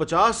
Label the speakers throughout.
Speaker 1: 50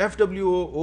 Speaker 1: FWO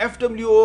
Speaker 1: FWO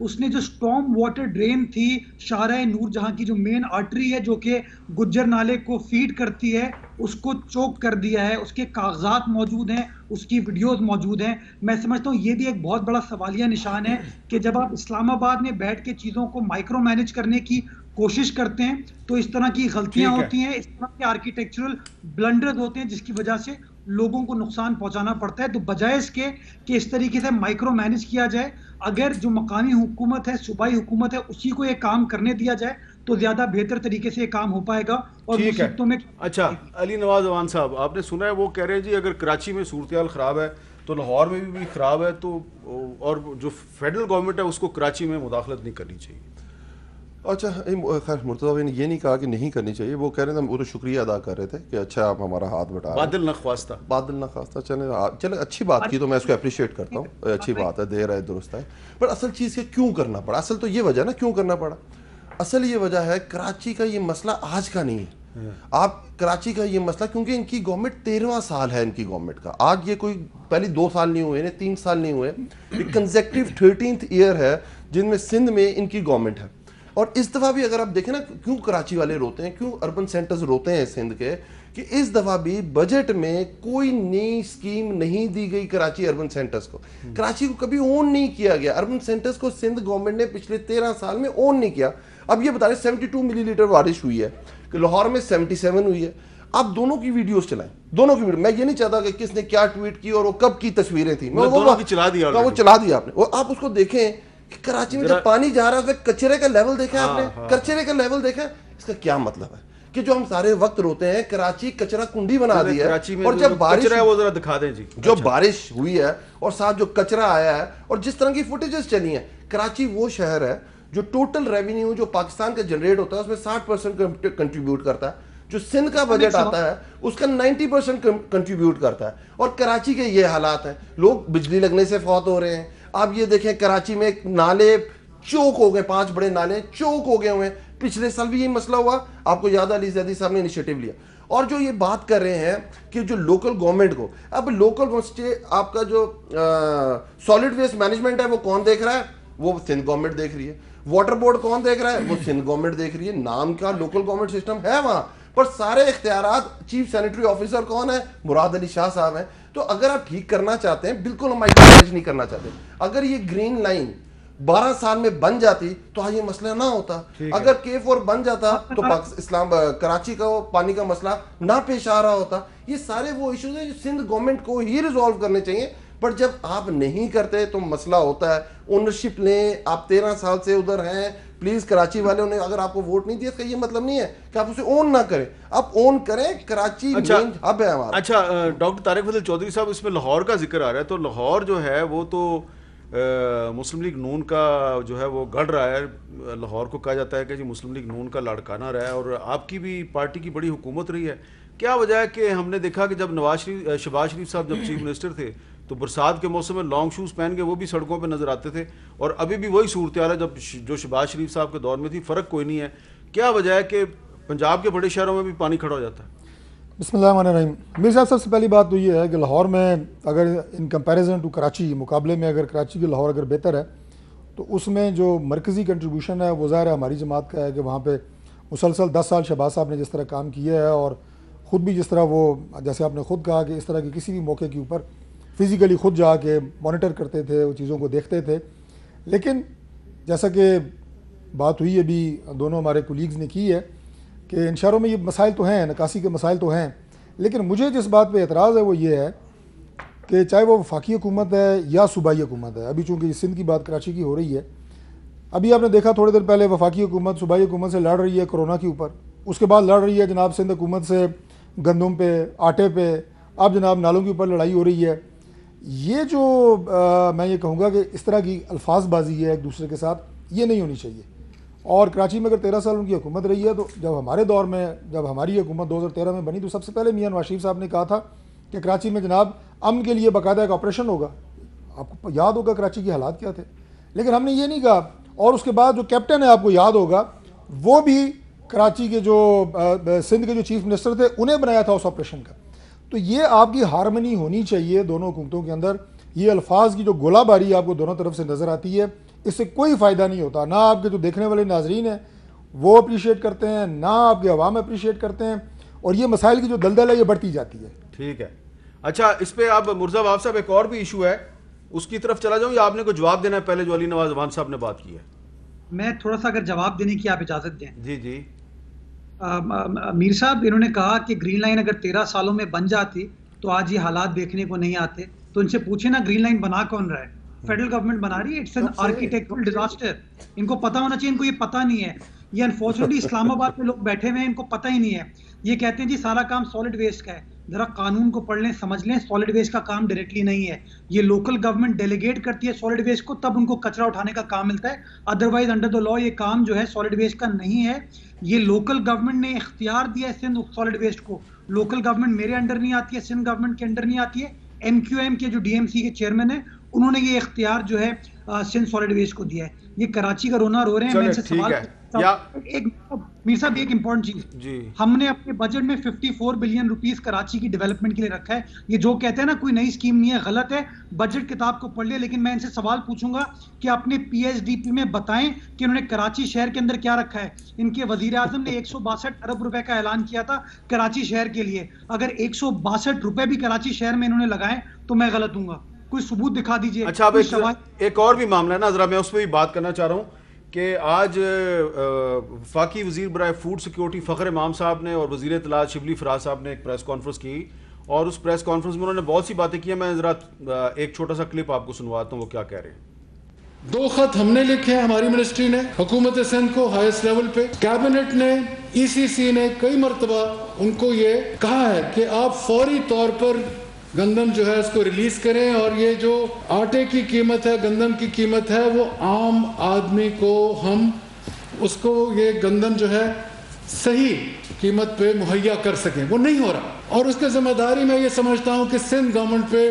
Speaker 2: اس نے جو storm water drain تھی شارع نور جہاں کی جو مین آرٹری ہے جو کہ گجر نالے کو فیڈ کرتی ہے, اس کو چوک کر دیا ہے. اس کے کاغذات موجود ہیں, اس کی ویڈیوز موجود ہیں. میں سمجھتا ہوں یہ بھی ایک بہت بڑا سوالیہ نشان ہے کہ جب آپ اسلام آباد میں بیٹھ کے چیزوں کو مائکرو مینج کرنے کی کوشش کرتے ہیں تو اس طرح کی غلطیاں ہوتی ہیں, اس طرح کے آرکیٹیکچرل بلنڈرز ہوتے ہیں جس کی وجہ سے لوگوں کو نقصان پہنچانا پڑتا ہے. تو بجائے اس کے کہ اس طریقے سے مائکرو مینج کیا جائے, اگر جو مقامی حکومت ہے, صوبائی حکومت ہے, اسی کو یہ کام کرنے دیا جائے تو زیادہ بہتر طریقے سے یہ کام ہو پائے گا اور مصیبتوں میں.
Speaker 1: اچھا علی نواز اوان صاحب, آپ نے سنا ہے وہ کہہ رہے ہیں جی اگر کراچی میں صورتحال خراب ہے تو لاہور میں بھی خراب ہے, تو اور جو فیڈرل گورنمنٹ ہے اس کو کراچی میں مداخلت نہیں کرنی چاہیے.
Speaker 3: اچھا خیر مرتضیٰ نے یہ نہیں کہا کہ نہیں کرنی چاہیے, وہ کہہ رہے تھے, وہ تو شکریہ ادا کر رہے تھے کہ اچھا آپ ہمارا ہاتھ بٹا رہے ہیں.
Speaker 1: بادل نخواستہ,
Speaker 3: بادل نخواستہ, چلے اچھی بات کی تو میں اس کو اپریشیٹ کرتا ہوں, اچھی بات ہے, دیر ہے درست ہے. پر اصل چیز کہ کیوں کرنا پڑا, اصل تو یہ وجہ نا کیوں کرنا پڑا, اصل یہ وجہ ہے کراچی کا یہ مسئلہ آج کا نہیں ہے. آپ کراچی کا یہ مسئلہ, کیونکہ ان کی گورنمنٹ 13واں سال ہے ان کی گورنمنٹ کا, آج یہ کوئی پہلی 2 سال نہیں ہوئے, 3 سال نہیں ہوئے, یہ کنزیکٹیو 13th ایئر ہے جن میں سندھ میں ان کی گورنمنٹ ہے. اور اس دفعہ بھی اگر آپ دیکھیں نا کیوں کراچی والے روتے ہیں, کیوں اربن سینٹرز روتے ہیں سندھ کے, کہ اس دفعہ بھی بجٹ میں کوئی نئی اسکیم نہیں دی گئی کراچی اربن سینٹرز کو. کراچی کو کبھی اون نہیں کیا گیا, اربن سینٹرز کو سندھ گورنمنٹ نے پچھلے 13 سال میں اون نہیں کیا. اب یہ بتا رہے 72 ملی لیٹر بارش ہوئی ہے, کہ لاہور میں 77 ہوئی ہے. آپ دونوں کی ویڈیوز چلائیں, دونوں کی ویڈیو, میں یہ نہیں چاہتا کہ کس نے کیا ٹویٹ کی اور وہ کب کی تصویریں تھیں,
Speaker 1: دونوں کی چلا دیا,
Speaker 3: وہ چلا دیا آپ نے. اور آپ اس کو دیکھیں کہ کراچی میں جب پانی جا رہا ہے اس میں کچرے کا لیول دیکھا آپ نے, کچرے کا لیول دیکھا, اس کا کیا مطلب ہے کہ جو ہم سارے وقت روتے ہیں کراچی کچرا کنڈی بنا دیا ہے, اور جب بارش ہے
Speaker 1: وہ ذرا دکھا دیں جی,
Speaker 3: جو بارش ہوئی ہے اور ساتھ جو کچرا آیا ہے اور جس طرح کی فوٹیجز چلی ہیں, کراچی وہ شہر ہے جو ٹوٹل ریونیو جو پاکستان کا جنریٹ ہوتا ہے اس میں 60% کنٹریبیوٹ کرتا ہے, جو سندھ کا بجٹ آتا ہے اس کا 90% کنٹریبیوٹ کرتا ہے. اور کراچی کے یہ حالات ہیں, لوگ بجلی لگنے سے فوت ہو رہے ہیں. آپ یہ دیکھیں کراچی میں نالے چوک ہو گئے, 5 بڑے نالے چوک ہو گئے ہوئے ہیں. پچھلے سال بھی یہی مسئلہ ہوا, آپ کو یاد ہے علی زیدی صاحب نے انیشیٹو لیا. اور جو یہ بات کر رہے ہیں کہ جو لوکل گورنمنٹ کو, اب لوکل گورنمنٹ آپ کا جو سالڈ ویسٹ مینجمنٹ ہے وہ کون دیکھ رہا ہے, وہ سندھ گورنمنٹ دیکھ رہی ہے. واٹر بورڈ کون دیکھ رہا ہے, وہ سندھ گورنمنٹ دیکھ رہی ہے. نام کا لوکل گورنمنٹ سسٹم ہے وہاں, پر سارے اختیارات چیف سینیٹری آفیسر کون ہے, مراد علی شاہ صاحب ہیں. تو اگر آپ ٹھیک کرنا چاہتے ہیں, بالکل ہم مائکرو مینج نہیں کرنا چاہتے, اگر یہ گرین لائن 12 سال میں بن جاتی تو یہ مسئلہ نہ ہوتا. اگر K4 بن جاتا تو کراچی کا پانی کا مسئلہ نہ پیش آ رہا ہوتا. یہ سارے وہ ایشوز ہیں جو سندھ گورنمنٹ کو ہی ریزالو کرنے چاہیے, پر جب آپ نہیں کرتے تو مسئلہ ہوتا ہے. اونرشپ لیں, آپ 13 سال سے ادھر ہیں, پلیز کراچی والوں نے اگر آپ کو ووٹ نہیں دیا اس کا یہ مطلب نہیں ہے کہ آپ اسے اون نہ کریں, آپ اون کریں. کراچی مین ہب ہے ہمارا.
Speaker 1: اچھا ڈاکٹر طارق فضل چودھری صاحب, اس میں لاہور کا ذکر آ رہا ہے, تو لاہور جو ہے وہ تو مسلم لیگ نون کا جو ہے وہ گڑ رہا ہے. لاہور کو کہا جاتا ہے کہ جی مسلم لیگ نون کا لاڑکانہ رہا ہے, اور آپ کی بھی پارٹی کی بڑی حکومت رہی ہے. کیا وجہ ہے کہ ہم نے دیکھا کہ جب شہباز شریف صاحب جب چیف منسٹر تھے تو برسات کے موسم میں لانگ شوز پہن کے وہ بھی سڑکوں پہ نظر آتے تھے, اور ابھی بھی وہی صورتحال ہے جب جو شہباز شریف صاحب کے دور میں تھی, فرق کوئی نہیں ہے. کیا وجہ ہے کہ پنجاب کے بڑے شہروں میں بھی پانی کھڑا ہو جاتا ہے؟
Speaker 4: بسم اللہ الرحمن الرحیم. میر صاحب سب سے پہلی بات تو یہ ہے کہ لاہور میں اگر ان کمپیریزن ٹو کراچی, مقابلے میں اگر کراچی کی لاہور اگر بہتر ہے تو اس میں جو مرکزی کنٹریبیوشن ہے وہ ظاہر ہے ہماری جماعت کا ہے کہ وہاں پہ مسلسل 10 سال شہباز صاحب نے جس طرح کام کیا ہے, اور خود بھی جس طرح وہ, جیسے آپ نے خود کہا کہ اس طرح کی کسی بھی موقع کے اوپر فزیکلی خود جا کے مانیٹر کرتے تھے, وہ چیزوں کو دیکھتے تھے. لیکن جیسا کہ بات ہوئی ابھی دونوں ہمارے کولیگز نے کی ہے کہ ان شہروں میں یہ مسائل تو ہیں, نکاسی کے مسائل تو ہیں, لیکن مجھے جس بات پہ اعتراض ہے وہ یہ ہے کہ چاہے وہ وفاقی حکومت ہے یا صوبائی حکومت ہے, ابھی چونکہ سندھ کی بات کراچی کی ہو رہی ہے, ابھی آپ نے دیکھا تھوڑے دیر پہلے وفاقی حکومت صوبائی حکومت سے لڑ رہی ہے کرونا کے اوپر, اس کے بعد لڑ رہی ہے جناب سندھ حکومت سے گندم پہ, آٹے پہ, اب جناب نالوں کے اوپر لڑائی ہو رہی ہے. یہ جو میں یہ کہوں گا کہ اس طرح کی الفاظ بازی ہے ایک دوسرے کے ساتھ, یہ نہیں ہونی چاہیے. اور کراچی میں اگر 13 سال ان کی حکومت رہی ہے, تو جب ہمارے دور میں, جب ہماری حکومت 2013 میں بنی, تو سب سے پہلے میاں نواز شریف صاحب نے کہا تھا کہ کراچی میں جناب امن کے لیے باقاعدہ ایک آپریشن ہوگا. آپ کو یاد ہوگا کراچی کے حالات کیا تھے, لیکن ہم نے یہ نہیں کہا. اور اس کے بعد جو کیپٹن ہے, آپ کو یاد ہوگا, وہ بھی کراچی کے جو سندھ کے جو چیف منسٹر تھے انہیں بنایا تھا اس آپریشن کا. تو یہ آپ کی ہارمنی ہونی چاہیے دونوں حکومتوں کے اندر. یہ الفاظ کی جو گولہ باری آپ کو دونوں طرف سے نظر آتی ہے, اس سے کوئی فائدہ نہیں ہوتا. نہ آپ کے جو دیکھنے والے ناظرین ہیں وہ اپریشیٹ کرتے ہیں, نہ آپ کے عوام اپریشیٹ کرتے ہیں, اور یہ مسائل کی جو دلدل ہے یہ بڑھتی جاتی ہے.
Speaker 1: ٹھیک ہے. اچھا, اس پہ اب مرزا وہاب صاحب ایک اور بھی ایشو ہے, اس کی طرف چلا جاؤں یا آپ نے کوئی جواب دینا ہے پہلے جو علی نواز وان صاحب نے بات کی ہے؟
Speaker 2: میں تھوڑا سا اگر جواب دینے کی آپ اجازت دیں.
Speaker 1: جی جی.
Speaker 2: میر صاحب انہوں نے کہا کہ گرین لائن اگر 13 سالوں میں بن جاتی تو آج یہ حالات دیکھنے کو نہیں آتے. تو ان سے پوچھیں نا گرین لائن بنا کون رہا ہے؟ فیڈرل گورنمنٹ بنا رہی ہے. It's an architectural disaster. ان کو پتا ہونا چاہیے, ان کو یہ پتا نہیں ہے. یہ انفارچونیٹلی اسلام آباد میں لوگ بیٹھے ہوئے ہیں, ان کو پتہ ہی نہیں ہے. یہ کہتے ہیں جی سارا کام سالڈ ویسٹ کا ہے. ذرا قانون کو پڑھ لیں, سمجھ لیں, سالڈ ویسٹ کا کام ڈائریکٹلی نہیں ہے. یہ لوکل گورنمنٹ ڈیلیگیٹ کرتی ہے سالڈ ویسٹ کو, تب ان کو کچرا اٹھانے کا کام ملتا ہے. ادروائز انڈر دا لا یہ کام جو ہے سالڈ ویسٹ کا نہیں ہے. یہ لوکل گورنمنٹ نے اختیار دیا ہے سندھ سالڈ ویسٹ کو. لوکل گورنمنٹ میرے انڈر نہیں آتی ہے, سندھ گورنمنٹ کے انڈر نہیں آتی ہے. ایم کیو ایم کے جو ڈی ایم سی کے چیئرمین ہیں انہوں نے یہ اختیار جو ہے سندھ سالڈ ویسٹ کو دیا ہے. یہ کراچی کا رونا رو رہے ہیں. میں ان سے سوال ایک میر صاحب ایک امپورٹنٹ چیز, ہم نے اپنے بجٹ میں 54 بلین روپیز کراچی کی ڈیولپمنٹ کے لیے رکھا ہے. یہ جو کہتے ہیں نا کوئی نئی اسکیم نہیں ہے, غلط ہے. بجٹ کتاب کو پڑھ لے. لیکن میں ان سے سوال پوچھوں گا کہ اپنے پی ایچ ڈی پی میں بتائیں کہ انہوں نے کراچی شہر کے اندر کیا رکھا ہے. ان کے وزیر اعظم نے 162 ارب روپے کا اعلان کیا تھا کراچی شہر کے لیے. اگر 162 روپے بھی کراچی شہر میں انہوں نے لگائے تو میں غلط ہوں گا. کوئی ثبوت دکھا دیجئے.
Speaker 1: اچھا, اب ایک اور بھی معاملہ ہے نا, ذرا میں اس پہ بھی بات کرنا چاہ رہا ہوں کہ آج وفاقی وزیر برائے فوڈ سیکیورٹی فخر امام صاحب نے اور وزیر اطلاعات شبلی فراز صاحب نے ایک پریس کانفرنس کی, اور اس پریس کانفرنس میں انہوں نے بہت سی باتیں کی ہیں. میں ذرا ایک چھوٹا سا کلپ آپ کو سنواتا ہوں وہ کیا کہہ رہے ہیں.
Speaker 5: 2 خط ہم نے لکھے ہیں, ہماری منسٹری نے حکومت سندھ کو ہائیسٹ لیول پہ. کیبنٹ نے, ای سی سی نے کئی مرتبہ ان کو یہ کہا ہے کہ آپ فوری طور پر گندم جو ہے اس کو ریلیز کریں, اور یہ جو آٹے کی قیمت ہے, گندم کی قیمت ہے, وہ عام آدمی کو ہم اس کو یہ گندم جو ہے صحیح قیمت پہ مہیا کر سکیں. وہ نہیں ہو رہا, اور اس کے ذمہ داری میں یہ سمجھتا ہوں کہ سندھ گورنمنٹ پہ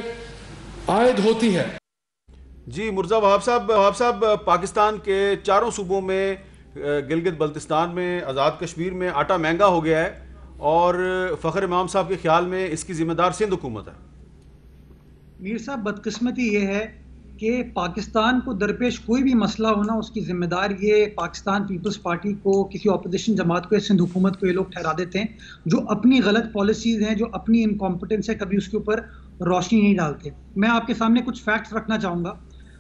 Speaker 5: عائد ہوتی ہے.
Speaker 1: جی مرزا وہاب صاحب, پاکستان کے 4 صوبوں میں, گلگت بلتستان میں, آزاد کشمیر میں آٹا مہنگا ہو گیا ہے, اور فخر امام صاحب کے خیال میں اس کی ذمہ دار سندھ حکومت ہے.
Speaker 2: میر صاحب بدقسمتی یہ ہے کہ پاکستان کو درپیش کوئی بھی مسئلہ ہونا اس کی ذمہ دار یہ پاکستان پیپلز پارٹی کو, کسی اپوزیشن جماعت کو, سندھ حکومت کو یہ لوگ ٹھہرا دیتے ہیں جو اپنی غلط پالیسیز ہیں, جو اپنی انکمپٹنس ہے, کبھی اس کے اوپر روشنی نہیں ڈالتے. میں آپ کے سامنے کچھ فیکٹس رکھنا چاہوں گا.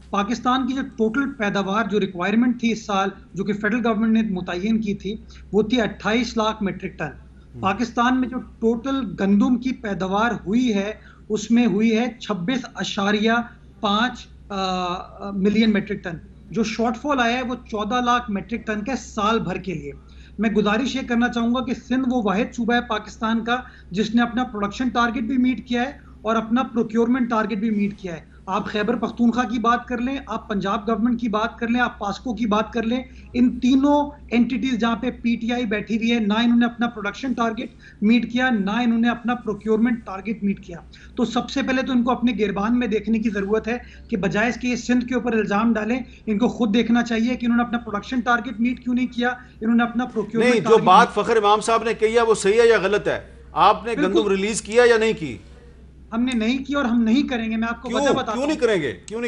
Speaker 2: پاکستان کی جو ٹوٹل پیداوار جو ریکوائرمنٹ تھی اس سال, جو کہ فیڈرل گورنمنٹ نے متعین کی تھی, وہ تھی 28 لاکھ میٹرک ٹن. پاکستان میں جو ٹوٹل گندم کی پیداوار ہوئی ہے اس میں ہوئی ہے 26.5 ملین میٹرک ٹن. جو شارٹ فال آیا ہے وہ 14 لاکھ میٹرک ٹن کا سال بھر کے لیے. میں گزارش یہ کرنا چاہوں گا کہ سندھ وہ واحد صوبہ ہے پاکستان کا جس نے اپنا پروڈکشن ٹارگٹ بھی میٹ کیا ہے اور اپنا پروکیورمنٹ ٹارگٹ بھی میٹ کیا ہے. آپ خیبر پختونخوا کی بات کر لیں, آپ پنجاب گورنمنٹ کی بات کر لیں, آپ پاسکو کی بات کر لیں, ان تینوں اینٹیٹیز جہاں پہ پی ٹی آئی بیٹھی ہوئی ہے, نہ انہوں نے اپنا پروڈکشن ٹارگٹ میٹ کیا, نہ انہوں نے اپنا پروکیورمنٹ ٹارگٹ میٹ کیا. تو سب سے پہلے تو ان کو اپنے گربان میں دیکھنے کی ضرورت ہے کہ بجائے اس کے یہ سندھ کے اوپر الزام ڈالیں, ان کو خود دیکھنا چاہیے کہ انہوں نے اپنا پروڈکشن ٹارگٹ میٹ کیوں نہیں کیا, انہوں نے اپنا پروکیورمنٹ
Speaker 1: نہیں. جو بات فخر امام صاحب نے کہی ہے وہ صحیح ہے یا غلط ہے؟ آپ نے گندم ریلیز کیا یا نہیں کی؟
Speaker 2: ہم نے نہیں کی اور ہم نہیں کریں گے. میں آپ کو وجہ بتاتا ہوں.
Speaker 1: کیوں نہیں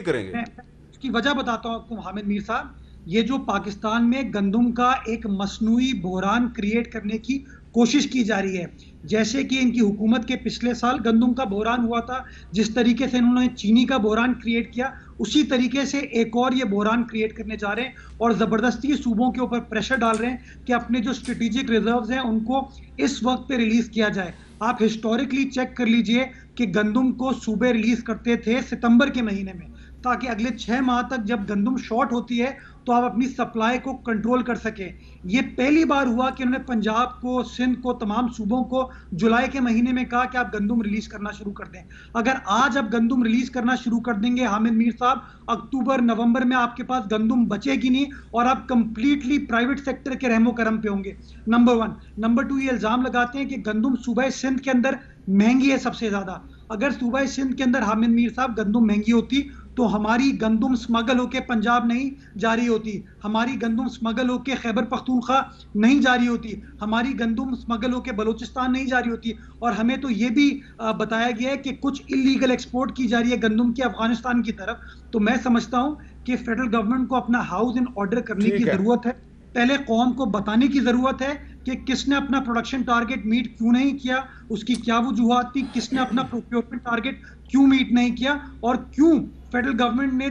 Speaker 1: کریں گے؟
Speaker 2: میں اس کی وجہ بتاتا ہوں آپ کو حامد میر صاحب. یہ جو پاکستان میں گندم کا ایک مصنوعی بحران کریٹ کرنے کی کوشش کی جا رہی ہے, جیسے کہ ان کی حکومت کے پچھلے سال گندم کا بحران ہوا تھا, جس طریقے سے انہوں نے چینی کا بحران کریٹ کیا, اسی طریقے سے ایک اور یہ بحران کریٹ کرنے جا رہے ہیں, اور زبردستی صوبوں کے اوپر پریشر ڈال رہے ہیں کہ اپنے جو اسٹریٹجک ریزروز ہیں ان کو اس وقت پہ ریلیز کیا جائے. آپ ہسٹوریکلی چیک کر لیجئے کہ گندم کو صوبے ریلیز کرتے تھے ستمبر کے مہینے میں, تاکہ اگلے 6 ماہ تک جب گندم شارٹ ہوتی ہے تو آپ اپنی سپلائی کو کنٹرول کر سکیں. یہ پہلی بار ہوا کہ انہوں نے پنجاب کو, سندھ کو, تمام صوبوں کو جولائی کے مہینے میں کہا کہ آپ گندم ریلیز کرنا شروع کر دیں. اگر آج آپ گندم ریلیز کرنا شروع کر دیں گے حامد میر صاحب, اکتوبر نومبر میں آپ کے پاس گندم بچے گی نہیں, اور آپ کمپلیٹلی پرائیویٹ سیکٹر کے رحم و کرم پہ ہوں گے. نمبر 1. نمبر 2, یہ الزام لگاتے ہیں کہ گندم صوبہ سندھ کے اندر مہنگی ہے سب سے زیادہ. اگر صوبہ سندھ کے اندر حامد میر صاحب گندم مہنگی ہوتی تو ہماری گندم سمگل ہو کے پنجاب نہیں جاری ہوتی, ہماری گندم سمگل ہو کے خیبر پختونخوا نہیں جاری ہوتی, ہماری گندم سمگل ہو کے بلوچستان نہیں جاری ہوتی. اور ہمیں تو یہ بھی بتایا گیا ہے کہ کچھ اللیگل ایکسپورٹ کی جا رہی ہے گندم کی افغانستان کی طرف. تو میں سمجھتا ہوں کہ فیڈرل گورنمنٹ کو اپنا ہاؤس ان آرڈر کرنے کی ضرورت ہے. پہلے قوم کو بتانے کی ضرورت ہے کہ کس نے اپنا پروڈکشن ٹارگٹ میٹ کیوں نہیں کیا, اس کی کیا وجوہات تھی, کس نے اپنا پروکیورمنٹ ٹارگٹ کیوں میٹ نہیں کیا, اور کیوں فیڈرل گورنمنٹ نے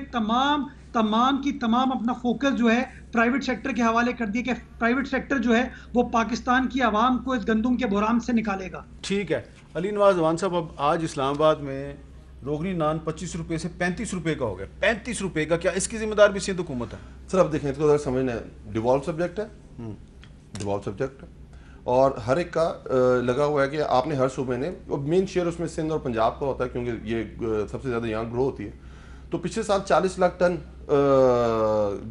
Speaker 2: تمام کی تمام اپنا فوکس جو ہے پرائیویٹ سیکٹر کے حوالے کر دیا کہ پرائیویٹ سیکٹر جو ہے وہ پاکستان کی عوام کو اس گندم کے بحران سے نکالے گا.
Speaker 1: ٹھیک ہے علی نواز اوان صاحب, اب آج اسلام آباد میں روغنی نان 25 روپے سے 35 روپے کا ہو گیا. 35 روپے کا, کیا اس کی ذمہ دار بھی سندھ حکومت ہے؟
Speaker 3: سر اب دیکھیں اس کو ذرا سمجھنا ہے, ڈیوالو سبجیکٹ ہے اور ہر ایک کا لگا ہوا ہے کہ آپ نے ہر صوبے نے, مین شیئر اس میں سندھ اور پنجاب کا ہوتا ہے کیونکہ یہ سب سے زیادہ یہاں گرو ہوتی ہے. تو پچھلے سال 40 لاکھ ٹن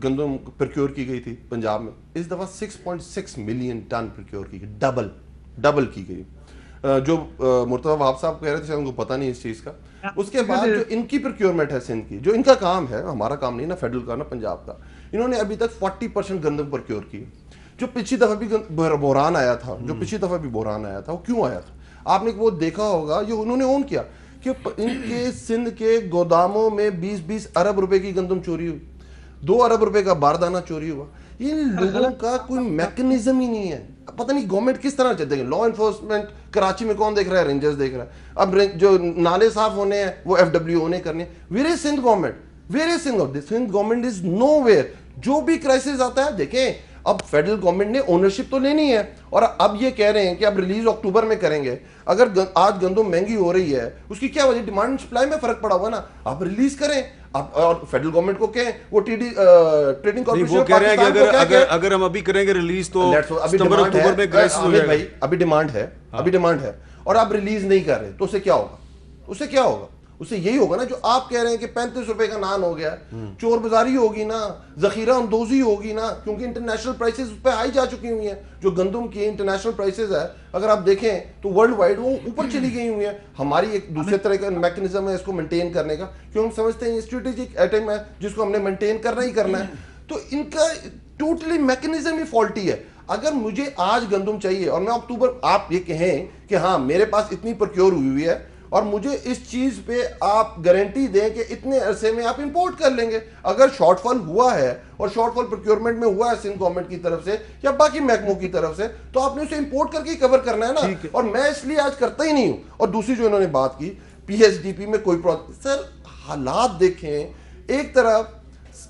Speaker 3: گندم پرکیور کی گئی تھی پنجاب میں, اس دفعہ 6.6 ملین ٹن پرکیور کی گئی, ڈبل کی گئی. جو مرتضی وہاب صاحب کہہ رہے تھے ان کو پتہ نہیں اس چیز کا. اس کے بعد جو ان کی پرکیورمنٹ ہے سندھ کی, جو ان کا کام ہے, ہمارا کام نہیں نا فیڈرل کا نا پنجاب کا, انہوں نے ابھی تک 40% گندم پرکیور کی. جو پچھلی دفعہ بھی بحران آیا تھا وہ کیوں آیا تھا؟ آپ نے وہ دیکھا ہوگا, یہ انہوں نے اون کیا کہ ان کے سندھ کے گوداموں میں 20 ارب روپے کی گندم چوری ہوئی, 2 ارب روپے کا باردانہ چوری ہوا. ان لوگوں کا کوئی میکنزم ہی نہیں ہے. پتہ نہیں گورنمنٹ کس طرح چلتے ہیں. لا انفورسمنٹ کراچی میں کون دیکھ رہا ہے؟ رینجرز دیکھ رہا ہے. اب جو نالے صاف ہونے ہیں وہ FWO نے کرنے. Where is Sindh government is nowhere. جو بھی کرائسس آتا ہے, دیکھیں اب فیڈرل گورنمنٹ نے اونرشپ تو لینی ہے, اور اب یہ کہہ رہے ہیں کہ اب ریلیز اکتوبر میں کریں گے. اگر آج گندم مہنگی ہو رہی ہے, اس کی کیا وجہ؟ ڈیمانڈ سپلائی میں فرق پڑا ہوا نا. آپ ریلیز کریں. اور فیڈرل گورنمنٹ کو کہیں, وہ ٹریڈنگ کارپوریشن
Speaker 1: وہ کہہ رہے ہیں کہ اگر ہم ابھی کریں گے ریلیز تو ستمبر اکتوبر میں کرائسس ہو جائے گا.
Speaker 3: ابھی ڈیمانڈ ہے اور آپ ریلیز نہیں کر رہے تو اسے کیا ہوگا؟ اسے یہی ہوگا نا جو آپ کہہ رہے ہیں کہ 35 روپے کا نان ہو گیا. چور بازاری ہوگی نا, ذخیرہ اندوزی ہوگی نا, کیونکہ انٹرنیشنل پرائسز اس پہ ہائی جا چکی ہوئی ہیں. جو گندم کی انٹرنیشنل پرائسز ہے اگر آپ دیکھیں تو ورلڈ وائڈ وہ اوپر چلی گئی ہوئی ہیں. ہماری ایک دوسرے طرح کا میکنزم ہے اس کو مینٹین کرنے کا, کیوں ہم سمجھتے ہیں یہ اسٹریٹجک آئٹم ہے جس کو ہم نے مینٹین کرنا ہے. تو ان کا ٹوٹلی میکنزم ہی فالٹی ہے. اگر مجھے آج گندم چاہیے اور میں اکتوبر, آپ یہ کہیں کہ ہاں میرے پاس اتنی پروکیور ہوئی ہے اور مجھے اس چیز پہ آپ گارنٹی دیں کہ اتنے عرصے میں آپ امپورٹ کر لیں گے. اگر شارٹ فال ہوا ہے اور شارٹ فال پروکیورمنٹ میں ہوا ہے سندھ گورنمنٹ کی طرف سے یا باقی محکموں کی طرف سے, تو آپ نے اسے امپورٹ کر کے کور کرنا ہے نا. اور میں اس لیے آج کرتا ہی نہیں ہوں. اور دوسری جو انہوں نے بات کی PSDP میں کوئی سر حالات دیکھیں. ایک طرف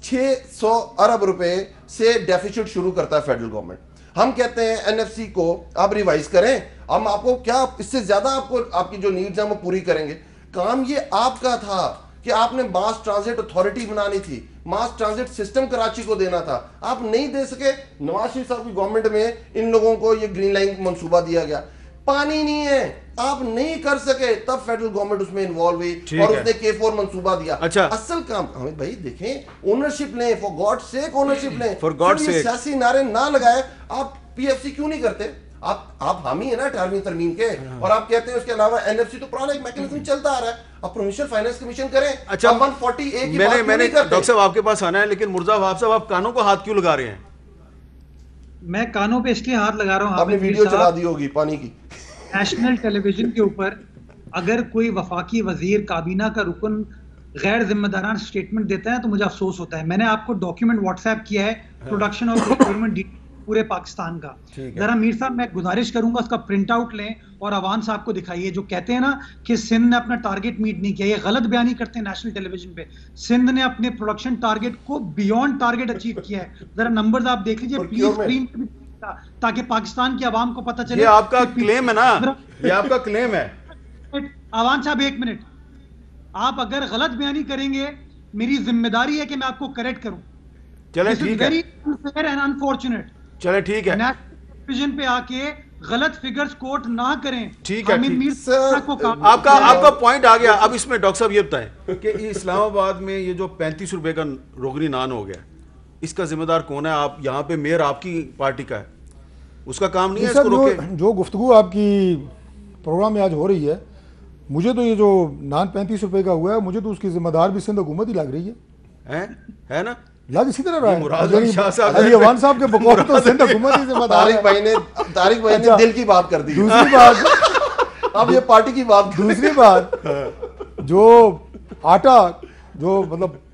Speaker 3: 600 ارب روپے سے ڈیفیسٹ شروع کرتا ہے فیڈرل گورنمنٹ. ہم کہتے ہیں NFC کو آپ ریوائز کریں, ہم آپ کو کیا اس سے زیادہ آپ کی جو نیڈز ہیں وہ پوری کریں گے. کام یہ آپ کا تھا کہ آپ نے ماس ٹرانزٹ اتھارٹی بنانی تھی, ماس ٹرانزٹ سسٹم کراچی کو دینا تھا, آپ نہیں دے سکے. نواز شریف صاحب کی گورنمنٹ میں ان لوگوں کو یہ گرین لائن منصوبہ دیا گیا, پانی نہیں ہے, آپ نہیں کر سکے, تب فیڈرل گورنمنٹ اس میں انوالو ہوئی اور اس نے K4 منصوبہ دیا. اصل کام ہمیں بھائی دیکھیں, اونرشپ لیں, فار گاڈ سیک اونرشپ لیں. سیاسی نعرے نہ لگائے. آپ PFC کیوں نہیں کرتے؟ آپ حامی ہیں نا 18ویں ترمیم کے, اور آپ کہتے ہیں اس کے علاوہ NFC تو پرانا ایک میکنزم چلتا آ رہا ہے. آپ پروونشل فائنانس کمیشن کریں.
Speaker 1: اچھا 140A کی بات میں نے ڈاکٹر صاحب آپ کے پاس آنا ہے, لیکن مرزا وہاب صاحب آپ کانوں کو ہاتھ کیوں لگا رہے ہیں؟
Speaker 2: میں کانوں پہ اس لیے ہاتھ لگا رہا ہوں,
Speaker 3: آپ نے ویڈیو چلا دی ہوگی پانی کی.
Speaker 2: نیشنل ٹیلی ویژن کے اوپر اگر کوئی وفاقی وزیر کابینہ کا رکن غیر ذمہ دارانہ اسٹیٹمنٹ دیتا ہے تو مجھے افسوس ہوتا ہے. میں نے آپ کو ڈاکیومنٹ واٹس ایپ کیا ہے پروڈکشن اور پروکیورمنٹ پورے پاکستان کا. ذرا میر صاحب میں گزارش کروں گا اس کا پرنٹ آؤٹ لیں اور عوام صاحب کو دکھائیے. جو کہتے ہیں نا کہ سندھ نے اپنا ٹارگٹ میٹ نہیں کیا, یہ غلط بیانی کرتے ہیں نیشنل ٹیلی ویژن پہ. سندھ نے اپنے پروڈکشن ٹارگٹ کو بیونڈ ٹارگٹ اچیو کیا ہے. ذرا نمبرز آپ دیکھ لیجیے پلیز اسکرین پہ, تاکہ پاکستان کی عوام کو پتہ چلے.
Speaker 1: یہ آپ کا کلیم ہے نا, یہ آپ کا کلیم ہے.
Speaker 2: عوام صاحب ایک منٹ, آپ اگر غلط بیانی کریں گے میری ذمہ داری ہے کہ میں آپ کو کریکٹ کروں.
Speaker 1: چلیں ٹھیک ہے,
Speaker 2: انفارچونیٹ.
Speaker 1: چلیں ٹھیک ہے,
Speaker 2: ویژن پہ آ کے غلط فگرز کوٹ نہ کریں.
Speaker 1: ٹھیک ہے, آپ کا پوائنٹ آ گیا. اب اس میں ڈاکٹر صاحب یہ بتائیں کہ اسلام آباد میں یہ جو 35 روپے کا روغنی نان ہو گیا, اس کا ذمہ دار کون ہے؟ آپ یہاں پہ میئر آپ کی پارٹی کا ہے, اس کا کام نہیں ہے اس کو روکے؟
Speaker 4: جو گفتگو آپ کی پروگرام میں آج ہو رہی ہے, مجھے تو یہ جو نان 35 روپے کا ہوا ہے, مجھے تو اس کی ذمہ دار بھی سندھ حکومت ہی لگ رہی ہے نا. لگ اسی طرح رہا ہے علی اوان صاحب کے بقول تو سندھ حکومت ہی ذمہ دار ہے.
Speaker 3: طارق بھائی نے دل کی بات کر دی.
Speaker 4: دوسری بات,
Speaker 3: اب یہ پارٹی کی بات.
Speaker 4: دوسری بات, جو آٹا جو مطلب